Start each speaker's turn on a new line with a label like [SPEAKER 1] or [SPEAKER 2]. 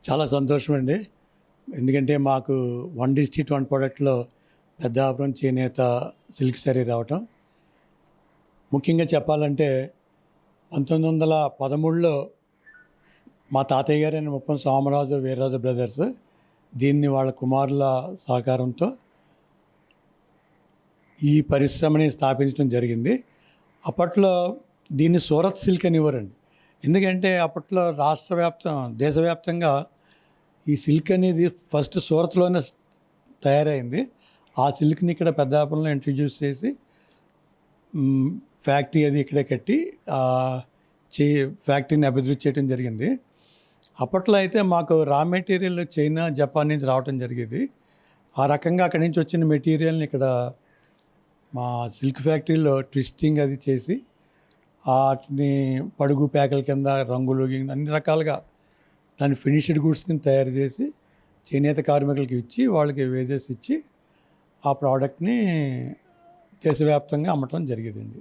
[SPEAKER 1] చాలా సంతోషమండి. ఎందుకంటే మాకు వన్ డిస్ట్రిక్ట్ వన్ ప్రొడక్ట్‌లో పెద్దాపురం, చేనేత, సిల్క్ శారీ రావటం. ముఖ్యంగా చెప్పాలంటే 1913లో మా తాతయ్య గారైన ముప్పం సోమరాజు, వీర్రాజు బ్రదర్స్ దీన్ని వాళ్ళ కుమారుల సహకారంతో ఈ పరిశ్రమని స్థాపించడం జరిగింది. అప్పట్లో దీన్ని సూరత్ సిల్క్ అనేవారండి. ఎందుకంటే అప్పట్లో దేశవ్యాప్తంగా ఈ సిల్క్ అనేది ఫస్ట్ సూరత్‌లోనే తయారైంది. ఆ సిల్క్‌ని ఇక్కడ పెద్దాపురంలో ఇంట్రొడ్యూస్ చేసి హ్మ్, ఫ్యాక్టరీ అది ఇక్కడే కట్టి ఆహ్, చే ఫ్యాక్టరీని అభివృద్ధి చేయడం జరిగింది. అప్పట్లో అయితే మాకు రా మెటీరియల్ చైనా, జపాన్ నుంచి రావటం జరిగేది. ఆ రకంగా అక్కడి నుంచి వచ్చిన మెటీరియల్‌ని ఇక్కడ మా సిల్క్ ఫ్యాక్టరీలో ట్విస్టింగ్ అది చేసి ఆటిని పడుగు ప్యాకుల కింద రంగులు అన్ని రకాలుగా దాన్ని ఫినిష్డ్ గూడ్స్ కింద తయారు చేసి చేనేత కార్మికులకి ఇచ్చి వాళ్ళకి వేజెస్ ఇచ్చి ఆ ప్రోడక్ట్‌ని దేశవ్యాప్తంగా అమ్మటం జరిగేదండి.